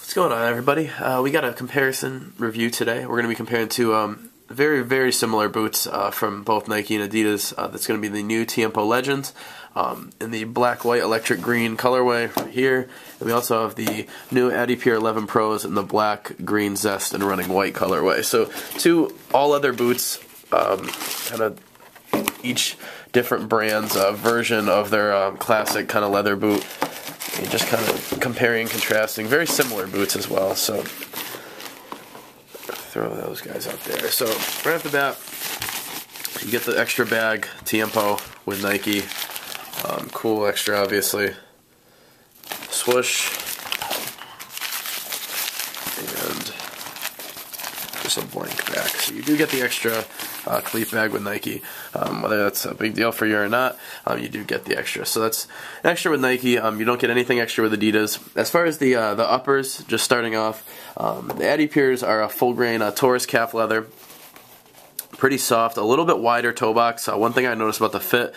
What's going on, everybody? We got a comparison review today. We're going to be comparing two very, very similar boots from both Nike and Adidas. That's going to be the new Tiempo Legends in the black, white, electric green colorway right here. And we also have the new adiPure 11Pros in the black, green, zest, and running white colorway. So two all-leather boots, kind of each different brand's version of their classic kind of leather boot. And just kind of comparing and contrasting. Very similar boots as well, so throw those guys out there. So right off the bat, you get the extra bag Tiempo with Nike. Cool extra, obviously. Swoosh. And just a blank back. So you do get the extra cleat bag with Nike. Whether that's a big deal for you or not, you do get the extra. So that's extra with Nike. You don't get anything extra with Adidas. As far as the uppers, just starting off, the adiPures are a full grain Taurus calf leather. Pretty soft, a little bit wider toe box. One thing I noticed about the fit,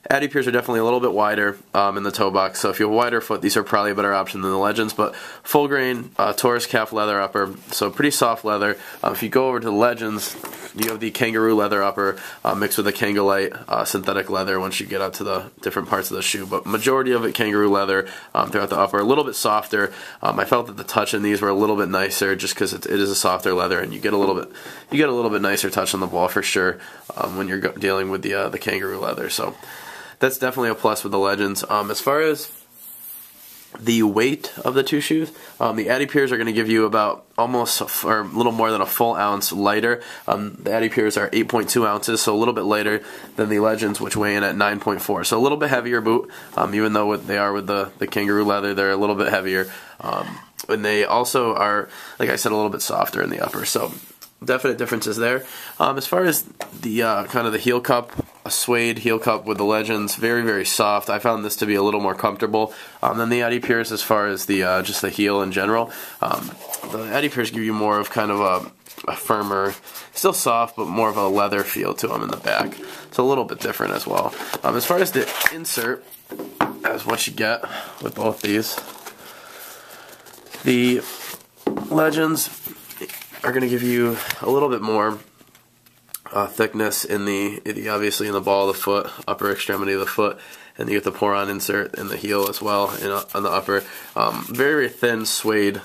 adiPures are definitely a little bit wider in the toe box, so if you have a wider foot, these are probably a better option than the Legends, but full grain Taurus calf leather upper, so pretty soft leather. If you go over to the Legends, you have the kangaroo leather upper mixed with the Kangolite synthetic leather once you get out to the different parts of the shoe, but majority of it kangaroo leather throughout the upper, a little bit softer. I felt that the touch in these were a little bit nicer just because it is a softer leather, and you get a little bit nicer touch on the ball for sure when you're dealing with the kangaroo leather. So that's definitely a plus with the Legends. As far as the weight of the two shoes, the adiPures are going to give you about almost or a little more than a full ounce lighter. The adiPures are 8.2 ounces, so a little bit lighter than the Legends, which weigh in at 9.4. So a little bit heavier boot, even though they are with the kangaroo leather, they're a little bit heavier. And they also are, like I said, a little bit softer in the upper. So definite differences there. As far as the kind of the heel cup, a suede heel cup with the Legends, very, very soft. I found this to be a little more comfortable than the adiPures as far as the just the heel in general. The adiPures give you more of kind of a firmer, still soft, but more of a leather feel to them in the back. It's a little bit different as well. As far as the insert, as what you get with both these, the Legends are going to give you a little bit more thickness in the obviously in the ball of the foot, upper extremity of the foot, and you get the pour-on insert in the heel as well on the upper. Very, very thin suede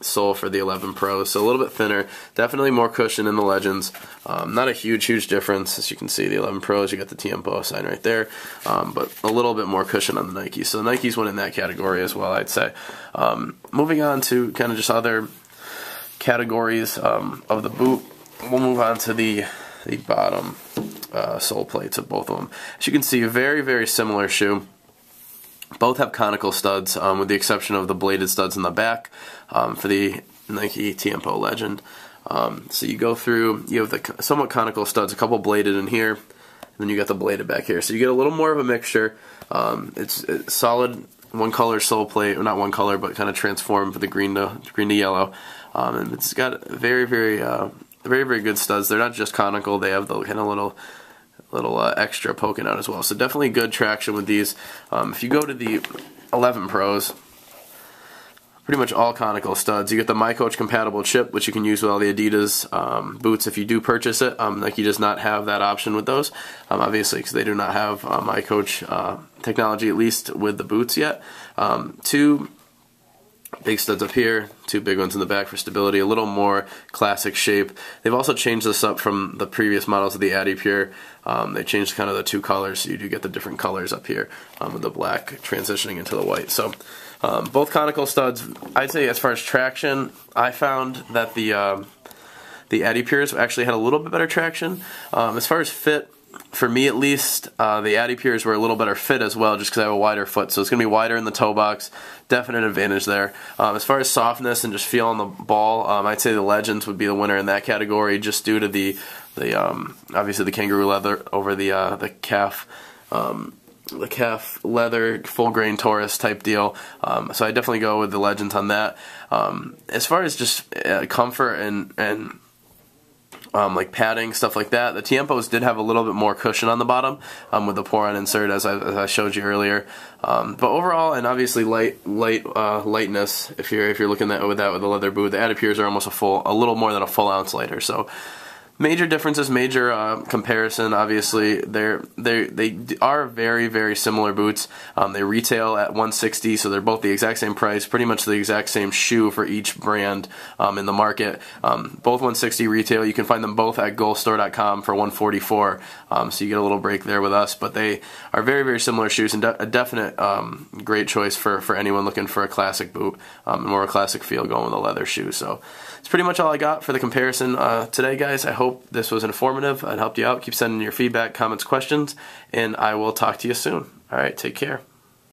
sole for the 11 Pro, so a little bit thinner. Definitely more cushion in the Legends. Not a huge difference. As you can see, the 11 Pros, you got the Tiempo sign right there, but a little bit more cushion on the Nike. So the Nike's one in that category as well, I'd say. Moving on to kind of just other categories of the boot, we'll move on to the bottom sole plates of both of them. As you can see, very, very similar shoe. Both have conical studs, with the exception of the bladed studs in the back for the Nike Tiempo Legend. So you go through, you have the somewhat conical studs, a couple bladed in here, and then you got the bladed back here. So you get a little more of a mixture. It's solid one color sole plate, or not one color, but kind of transformed for the green to yellow. And it's got very, very good studs. They're not just conical; they have the kind of little extra poking out as well. So definitely good traction with these. If you go to the 11 Pros, pretty much all conical studs. You get the MyCoach compatible chip, which you can use with all the Adidas boots if you do purchase it. Nike does not have that option with those, obviously, because they do not have MyCoach technology, at least with the boots yet. Two big studs up here, two big ones in the back for stability, a little more classic shape. They've also changed this up from the previous models of the adiPure. They changed kind of the two colors, so you do get the different colors up here with the black transitioning into the white. So both conical studs. I'd say as far as traction, I found that the adiPures actually had a little bit better traction. As far as fit, for me at least, the adiPures were a little better fit as well, just because I have a wider foot, so it's going to be wider in the toe box. Definite advantage there. As far as softness and just feel on the ball, I'd say the Legends would be the winner in that category, just due to the obviously the kangaroo leather over the calf leather full grain Taurus type deal. So I definitely go with the Legends on that. As far as just comfort and like padding, stuff like that. The Tiempos did have a little bit more cushion on the bottom with the pour-on insert, as I showed you earlier. But overall, and obviously lightness. If you're looking with the leather boot, the adiPures are almost a little more than a full ounce lighter. So major differences, major comparison. Obviously, they are very, very similar boots. They retail at $160, so they're both the exact same price, pretty much the exact same shoe for each brand in the market. Both $160 retail. You can find them both at GoStore.com for $144. So you get a little break there with us, but they are very, very similar shoes, and a definite great choice for anyone looking for a classic boot, more of a classic feel going with a leather shoe. So it's pretty much all I got for the comparison today, guys. I hope this was informative. It helped you out. Keep sending your feedback, comments, questions, and I will talk to you soon. All right, take care.